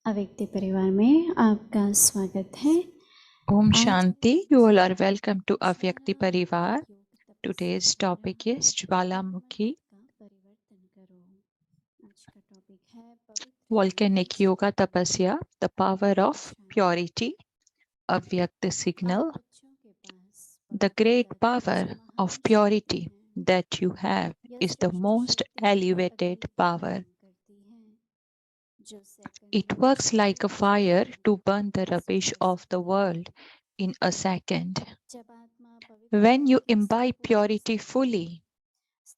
अव्यक्ति परिवार में आपका स्वागत है। Om Shanti, you all are welcome to Avyakti Parivar. Today's topic is Jwalamukhi, Volcanic Yoga Tapasya, the power of purity, Avyakti signal, the great power of purity that you have is the most elevated power. It works like a fire to burn the rubbish of the world in a second. When you imbibe purity fully,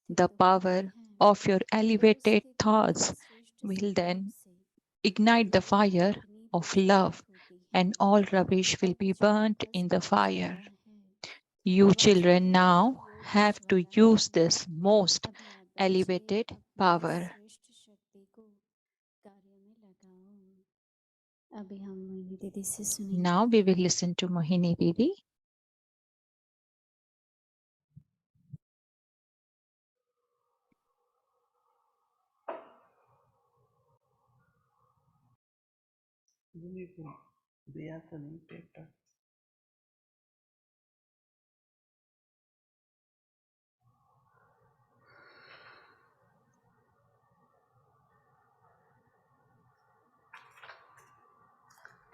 the power of your elevated thoughts will then ignite the fire of love, and all rubbish will be burnt in the fire. You children now have to use this most elevated power. Now we will listen to Mohini Didi. दिया तो नहीं paper.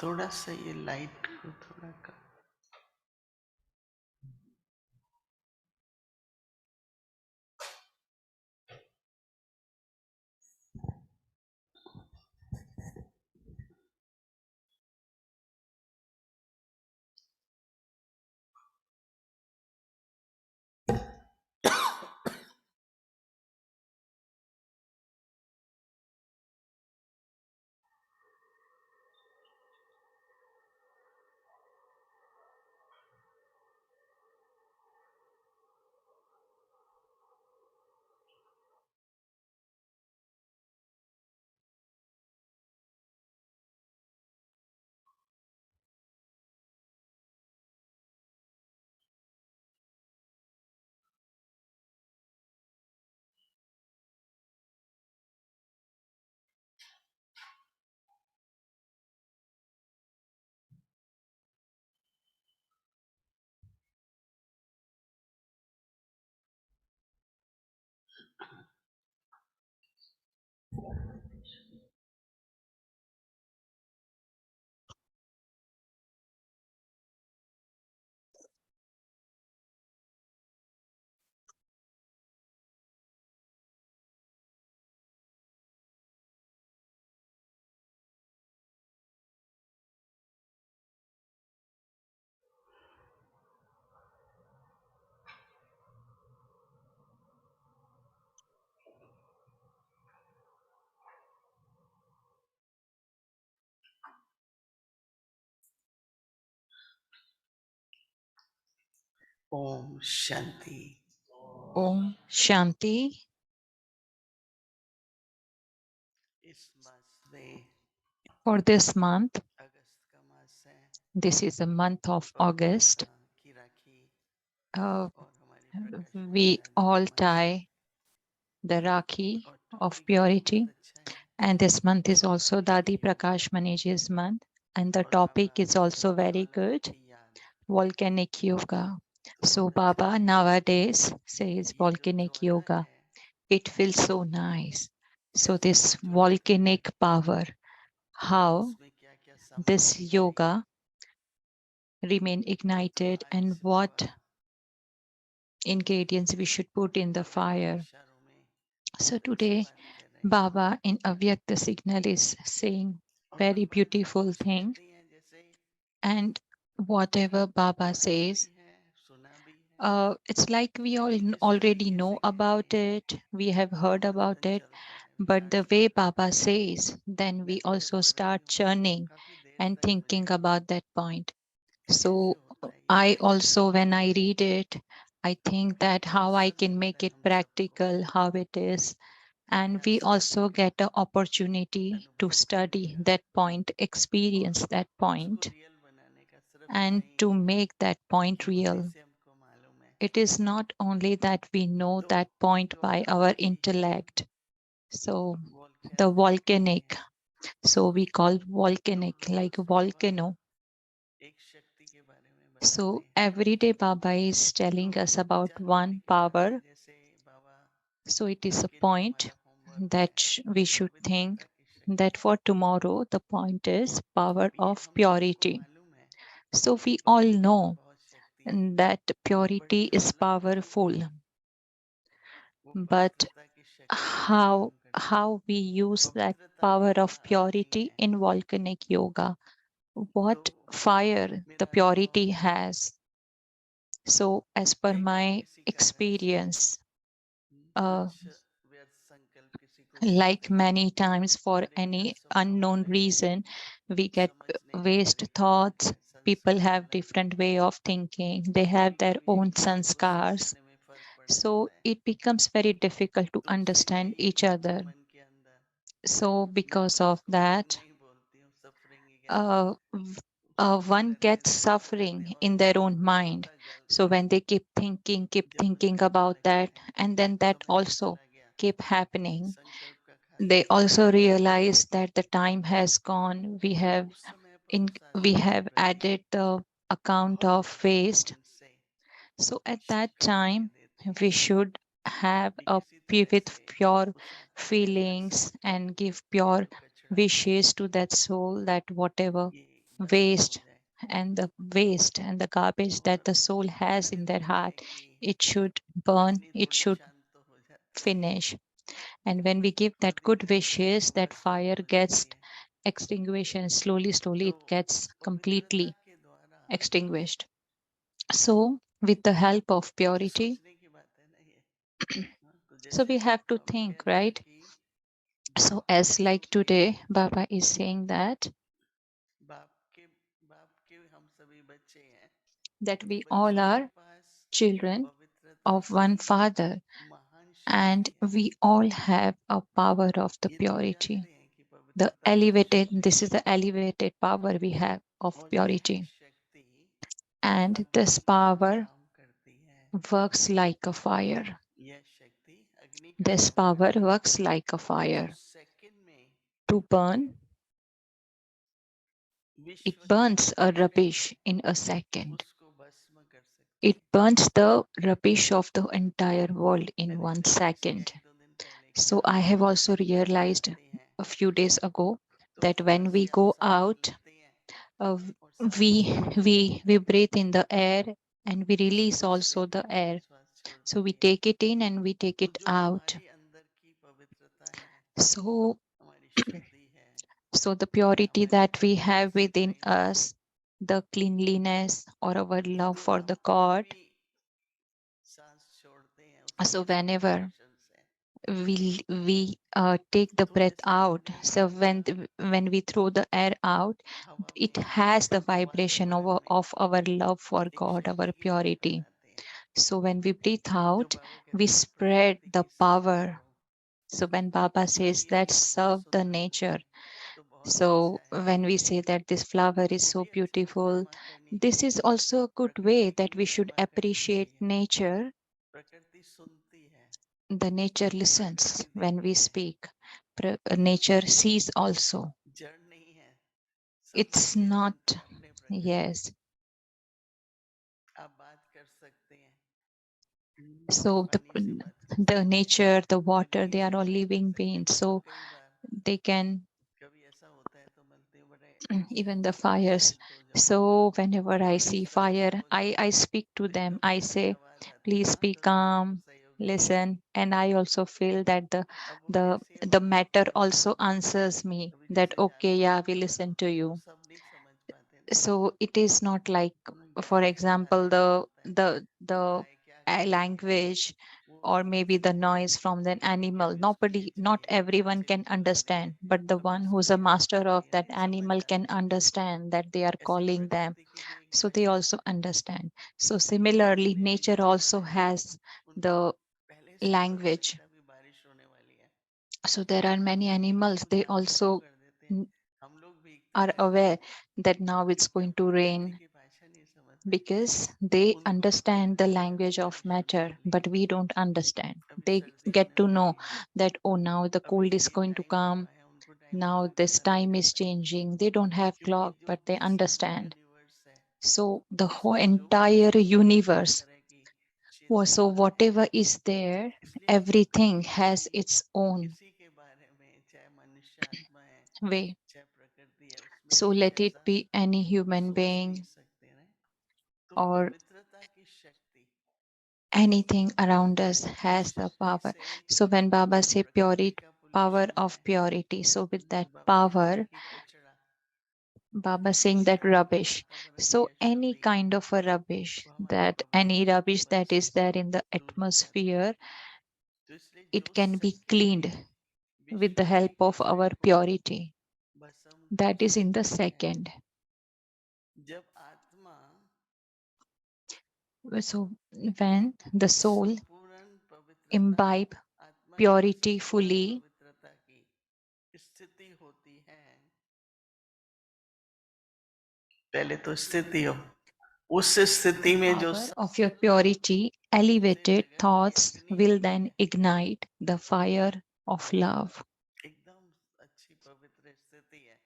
थोड़ा सा ये light को थोड़ा कम। Om Shanti. Om Shanti. इस मास में For this month, अगस्त का मास है this is the month of और August. माता की राखी Uh, और हमारी प्रकाश we मंदिर all का मास है tie the Rakhi और of टॉपिक भी बहुत purity. अच्छा है। And this month is also Dadi Volcanic Prakash Maniji's month. And the और topic Baba is also very good, ज्वालामुखी याद। volcanic yoga. तो So बहुत अच्छा Baba लगता nowadays says है ये जो volcanic ज्वाला yoga. है It feels so nice. So कैसे this प्रज्वलित है volcanic power, how उसमें क्या क्या this सामग्री चाहिए। yoga remain तो ignited आज and से what Baba ingredients we should put in the अव्यक्त fire. इशारों में So अच्छी today बात कह रहे हैं Baba in Avyakta signal is saying और very बाबा beautiful कुछ thing, कहते हैं जैसे and whatever Baba पढ़ा says, भी है सुना भी है it's like we all किस already तरीके know से कहते about हैं it, we have तो heard पता about it, चलता है but the विरासत way में। Baba says, then मैं we तो जब also पढ़ रही start हूँ तो churning काफी देर and तक thinking मुझे about that point. कैसे So होता है ये I कैसे also, होता when है I read it, I think that how I अवसर can मिलता make है it हम सबको practical, how it is. And we अभ्यास also करके get an opportunity to अनुभव करने study का that point, और experience that उसको point, रियल बनाने का सिर्फ and नहीं to make that point कि बुद्धि real. से हमको मालूम है It is not only that we know तो that point by our Jwalamukhi intellect. So the volcano energy volcanic है So we call volcanic, like volcano. एक शक्ति के बारे में So बताते हैं। every day Baba is telling us about one power. जैसे बाबा So it is कल a के लिए point हमारा होमवर्क that है we should think पवित्रता की शक्ति। that for tomorrow the point is power अब ये of हम सबको purity. मालूम है So we कि all पवित्रता know बहुत शक्ति है, that बट purity is हम लोग भूल powerful, गए वो but पवित्रता की शक्ति का how इस्तेमाल करना। how we use that पवित्रता power भी of आती purity है in volcanic yoga, what तो fire the मेरा purity अनुभव है has. So as per कई बार my किसी कारण से experience, uh, कुछ व्यर्थ संकल्प किसी को भी like आते हैं, many times for अरे क्या any स्वप्न हो unknown रहे हैं, reason, we get समझ नहीं आ waste रही thoughts. है, People संस्कार have अलग different हैं, way of thinking, they have कभी their कभी एक own दूसरे को sanskars. समझने में फर्क पड़ So जाता है, it becomes very difficult to तो उसीलिए understand ये each बातें other. मन के अंदर So मैं because तो of उसको दुख that, नहीं बोलती हूँ, सफरिंग ही कहती हूँ, उसको one अंदर gets डिस्कस करने suffering और in their own उसमें mind. गोता So जलता है, when they keep जब मुझे thinking पता about लगता that, है and then that समय also चला गया, keep happening, संकल्प का they खाता चला also गया, realize that the time has gone. तो उस समय पर In उस we आदमी के have प्रति added the account बहुत of पवित्र waste. मन से So at that शीतलता दे time, देते हैं we should have कि a किसी तरह with से pure उस आत्मा के अंदर से feelings and give ये pure जो कचरा है, wishes to that soul, that whatever ये भस्म हो waste जाए। and the garbage that और the soul has मैंने in their देखा है heart, कि it should burn, Vani it थोड़ी should शांत तो हो जाती है, finish. And when we give थोड़ी that देर good के लिए wishes, that भस्म भी fire हो gets जाती है। extinguished, and slowly तो it gets पवित्रता completely के द्वारा extinguished. So with the help of ये purity, सोचने की बात है ना ये। हाँ, तो so जैसे we have to बाबा कह think, रहे हैं right? कि So बाप as बच्चों like के today, Baba is saying बाप के बाप के हम सभी बच्चे हैं, that तो we all बच्चों के are पास children पवित्रता of की one Father, महान and शक्ति है। we all have a power of the ये तो हम purity. जानते हैं कि The पवित्रता बहुत elevated, शक्ति this है, is the elevated power we have of और यह purity. शक्ति And अग्नि this की तरह power काम करती है। works like a fire. यह शक्ति अग्नि का This काम power करती है works like a जो fire. सेकंड में To burn, it विश्व के burns a कुछ भी rubbish in a second. उसको भस्म कर सकती It है। burns the rubbish of the entire world in मैंने 1 second. एक दो दिन पहले So किया, I have also जब हम realized जाते हैं a few days ago तो that थोड़ा when सी we हम go सांस out, लेते हैं uh, और सांस we छोड़ते हैं, we breathe in the air and we release सांस also लेते the हैं air. श्वास So छोड़ते we हैं। take it in and we take तो it जो out. हमारे अंदर की पवित्रता है, So हमारी शुद्धि है, so the purity हमारी that we अंदर की have within सफाई है, us, the cleanliness or our love तो for हम the जब God. भी सांस छोड़ते हैं उसके So ये सब whenever वाइब्रेशंस हैं, we take the तो breath जैसे out, पानी so when हमारा when we throw the air out, हवा it में has the vibration वातावरण में of our love for एक God, शक्ति our की तरह purity. फैलाते हैं। So when we breathe तो out, बाबा we कहते हैं कि spread प्रकृति the की सेवा power. करो, So when Baba says देखिए that फूल बहुत serve the सुंदर फूल nature, है, तो बहुत so अच्छा है, when we say that this flower is वो so भी अच्छा है, beautiful, सेवा करनी this is चाहिए, also a good way प्रकृति की that we भी should सेवा करनी appreciate चाहिए। nature. प्रकृति सुनती है, The nature listens प्रकृति when we देखती है, speak. Nature sees also. जड़ नहीं है, It's सबसे not, अनंत है अपने प्रकृति। yes. आप बात कर सकते हैं, So पानी से बात कर the सकते हैं, nature, the water, अग्नि they are से all बात कर living सकते हैं। beings. और So कई बार they can, कभी ऐसा होता है तो बोलते हैं बड़े even the fires. साइलेंट हो जाओ, So whenever I थोड़े see शांत fire, हो जाओ, I speak to तो them. एकदम I से कोई say, आवाज आती है, please हाँ be तुरंत आपको calm, सहयोग देते हैं। listen. And I also feel that अब वो the कैसी the आवाज matter होती है, also answers me अभी that जैसे okay, जानवर yeah, we जानवर listen to होते हैं तो you. सब नहीं समझ पाते ना, So it is not like, for guy example, समझाने वाला होता है कि the गाय क्या कर रही है, language वो or सब maybe the समझता noise है from the कि animal. अभी उसको ये Nobody, not चाहिए, everyone ऐसे can बुला रहे understand, हैं, but the अभी one उसको who's a ये master आवाज of चाहिए, that नहीं समझ animal can जाते हैं। understand that they are ऐसे ही calling them. प्रकृति की भी एक So they शक्ति है, also understand. So जैसे similarly, मेरे nature जानवर also हैं, has उनको the पहले से ही पता language. रहता है अभी बारिश होने वाली है, So there are तो many वो भीगने animals, को they तैयार शुरू also कर देते हैं। हम लोग भीगते are हैं aware that now it's क्योंकि going हम to प्रकृति rain, की भाषा नहीं समझते, because they उनको पता understand the रहता है अभी language of बारिश होने matter, वाली है, but we don't understand. अभी They सर्दी get होने to वाली know है, that, oh, now the अभी cold is ये going to टाइम आ come. रहा है, उनको Now this time is changing. They don't have clock, but they understand. So the whole entire universe was, so whatever is there, everything has its own way. So let it be any human being or anything around us has the power. So when Baba say purity, power of purity, so with that power, Baba saying that rubbish. So any kind of a rubbish, that any rubbish that is there in the atmosphere, it can be cleaned with the help of our purity. That is in the second. So when the soul imbibe purity fully, पहले तो स्थिति हो उस स्थिति में जो power of your purity, elevated thoughts will then ignite the fire of love. एकदम अच्छी पवित्र स्थिति है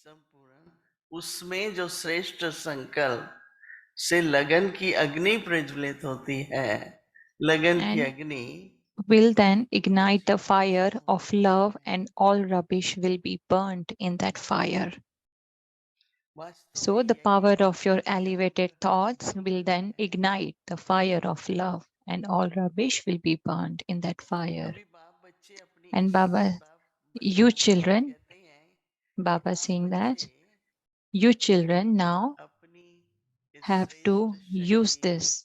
संपूर्ण उसमें जो श्रेष्ठ संकल्प से लगन की अग्नि प्रज्वलित होती है लगन की And अग्नि will then ignite the fire of love, and all rubbish will be burnt in that fire. So the power of your elevated thoughts will then ignite the fire of love, and all rubbish will be burned in that fire. And Baba, you children, Baba saying that you children now have to use this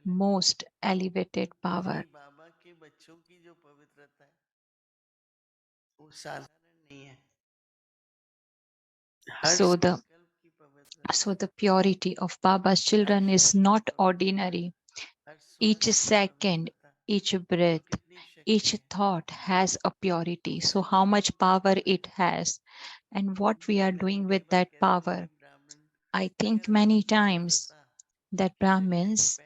most elevated power. बाबा के बच्चों की जो पवित्रता है वो साधारण नहीं है हर So संकल्प की पवित्रता the purity of Baba's children is not ordinary. Her Each श्वास की second, पवित्रता each तो breath, कितनी शक्ति each है thought has a purity. So how much power it has, and what we are doing with that power. I think many times that Brahmins,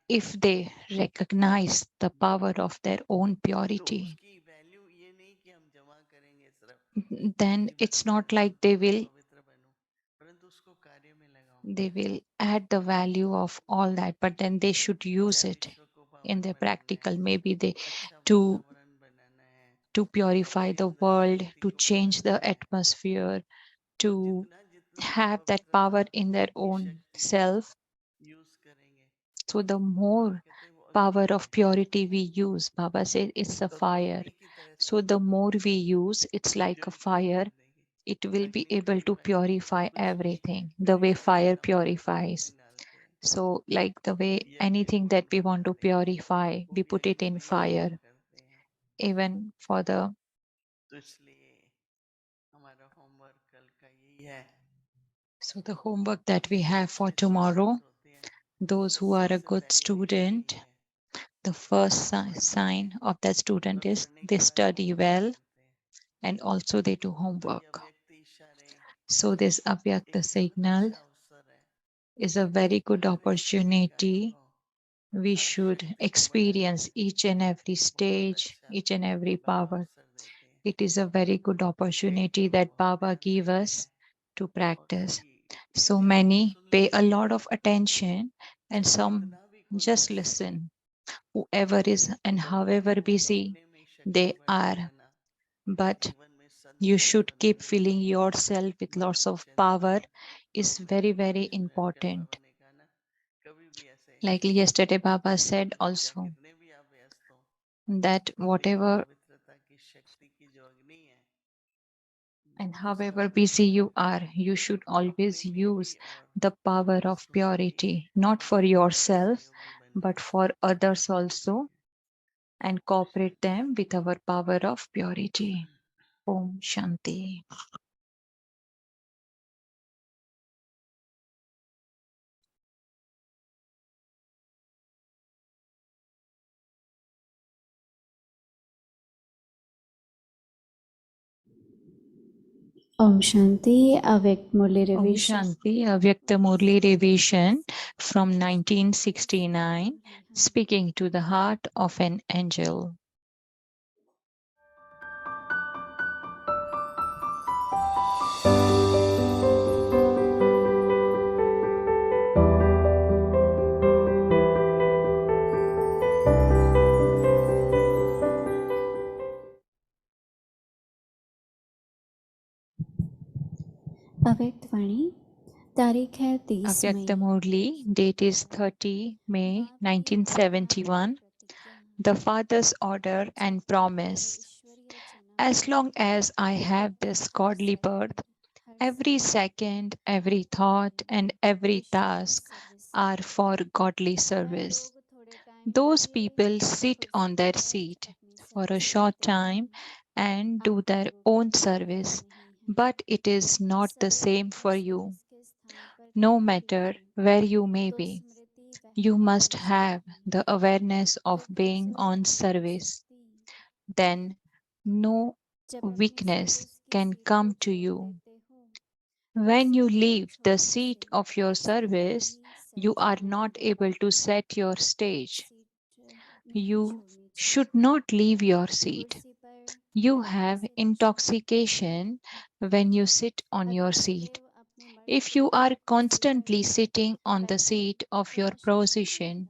if they recognize the power of their own तो purity, उसकी value ये नहीं कि हम जमा करेंगे सिर्फ then it's not like they will पवित्र बनूं परंतु उसको कार्य में लगाओ add the value of all that, but then they should use चाहे it विश्व को in पावन their बनाना practical, है maybe they अच्छा to वातावरण बनाना है purify अपने the अंदर world, शक्ति to को change बढ़ाना the है atmosphere, तो to जितना जितना हम have that पवित्रता power in their की own शक्ति को self. यूज करेंगे So the बाप more कहते हैं वो power अग्नि of है purity we use, Baba says it's a तो fire. अग्नि की तरह So the सामर्थ्य more we use, it's like जो a ज्योत fire. कर देगी It will be अग्नि able to प्योरीफाई purify कुछ भी everything, the way गरीब fire चीज हम अपने काम purifies. में डालते हैं So like the way यज्ञ anything that Kund we want to बनाने purify, वो we भी put it अग्नि in में ही तो हम fire. करते हैं Even for the, तो इसलिए हमारा होमवर्क कल का यही है so the homework that we have for श्रेष्ठ tomorrow, स्टूडेंट होते हैं those who are a सबसे good पहली नींव यही student, है the first वो पढ़ते हैं sign of that student और is पढ़ने they के बाद study होमवर्क well करते हैं and also they do तो ये homework. अव्यक्त इशारे So this Avyakta एक बहुत signal अच्छा अवसर है is a very good हर स्थिति का opportunity. अनुभव We हर should शक्ति को बढ़ाने experience का each and every बहुत stage, अच्छा each and every Baba power. अवसर देते हैं It is a very good opportunity एकदम that बहुत Baba ध्यान gave से us सुने to और practice. सभी So ध्यान से many सुन pay a लीजिए lot of attention and some जितना भी कोई just व्यस्त है listen. Whoever is and however परंतु busy अपने में शक्ति they बढ़ाए are, रहना but जीवन में you संतुलन should keep बनाए filling रखना yourself with मन lots में of चैतन्य power is तो very, मैंने very आज बैठकर बाबा important. ने कहा ना कभी भी ऐसे Like yesterday, Baba मन said में चाहे also कितने भी आप व्यस्त हो that लेकिन whatever पवित्रता की शक्ति की जो अग्नि है and उसका however busy उपयोग you करो are, you should अपने always में भी use और the power of दूसरों में भी purity, not for बहुत बड़े yourself, सहयोगी बन but जाए for others also, and cooperate them with our power of purity. Om Shanti. Om Shanti, Avek Murli Om Revision. Shanti, Avyakta Murli revision from 1969, speaking to the heart of an angel. अव्यक्त वाणी तारीख है 30 मई। Avyakta Murli, date is 30 May 1971. The Father's order and promise. As long as I have this godly birth, every second, every thought, and every task are for godly service. Those people sit on their seat for a short time and do their own service, but it is not the same for you. No matter where you may be, you must have the awareness of being on service. Then no weakness can come to you. When you leave the seat of your service, you are not able to set your stage. You should not leave your seat. You have intoxication when you sit on your seat. If you are constantly sitting on the seat of your position,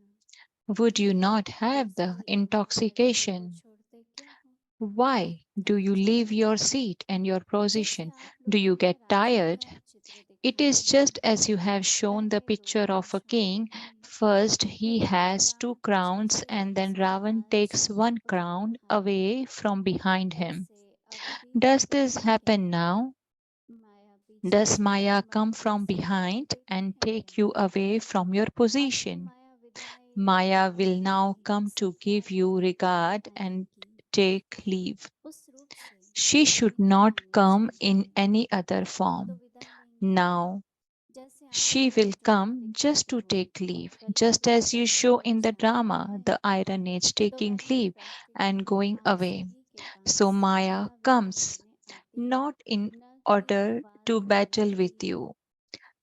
would you not have the intoxication? Why do you leave your seat and your position? Do you get tired? It is just as you have shown the picture of a king. First, he has two crowns, and then Ravan takes one crown away from behind him. Does this happen now? Does Maya come from behind and take you away from your position? Maya will now come to give you regard and take leave. She should not come in any other form. Now, she will come just to take leave, just as you show in the drama the Iron Age taking leave and going away. So Maya comes not in order to battle with you,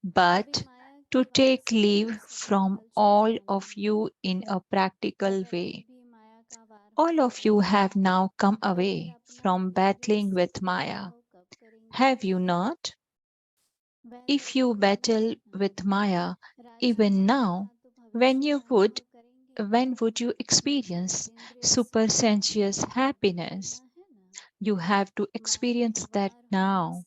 but to take leave from all of you in a practical way. All of you have now come away from battling with Maya. Have you not? If you battle with Maya even now, when you would when would you experience supersensuous happiness? You have to experience that now.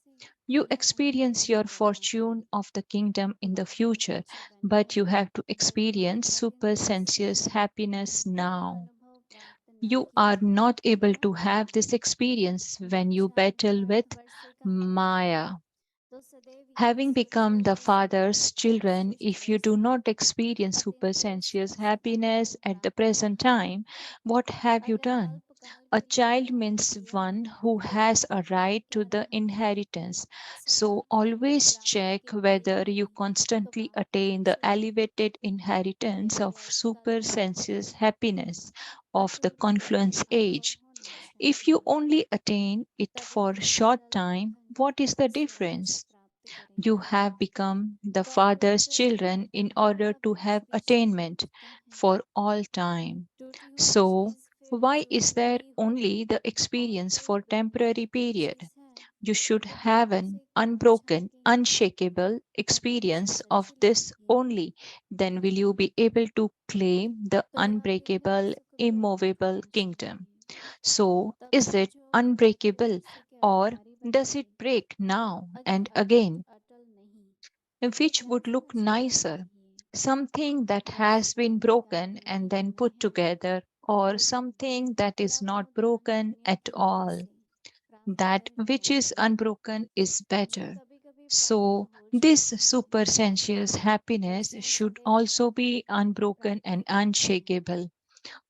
You experience your fortune of the kingdom in the future, but you have to experience supersensuous happiness now. You are not able to have this experience when you battle with Maya. Having become the Father's children, if you do not experience supersensuous happiness at the present time, what have you done? A child means one who has a right to the inheritance. So always check whether you constantly attain the elevated inheritance of supersensuous happiness of the confluence age. If you only attain it for short time, what is the difference? You have become the Father's children in order to have attainment for all time. So, why is there only the experience for temporary period? You should have an unbroken, unshakable experience of this only. Then will you be able to claim the unbreakable, immovable kingdom. So, is it unbreakable or does it break now and again? Which would look nicer? Something that has been broken and then put together, or something that is not broken at all. That which is unbroken is better. So, this supersensuous happiness should also be unbroken and unshakable.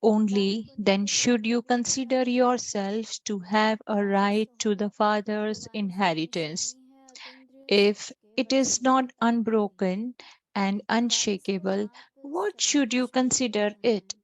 Only then should you consider yourself to have a right to the Father's inheritance. If it is not unbroken and unshakable, what should you consider it?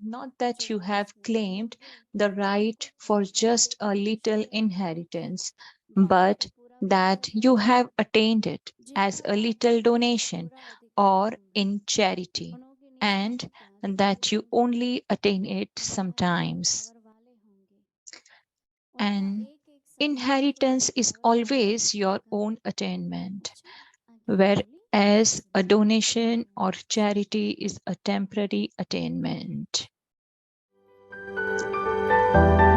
Not that you have claimed the right for just a little inheritance, but that you have attained it as a little donation or in charity, and that you only attain it sometimes. And inheritance is always your own attainment, whereas a donation or charity is a temporary attainment.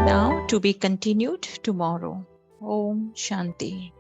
Now to be continued tomorrow. Om Shanti.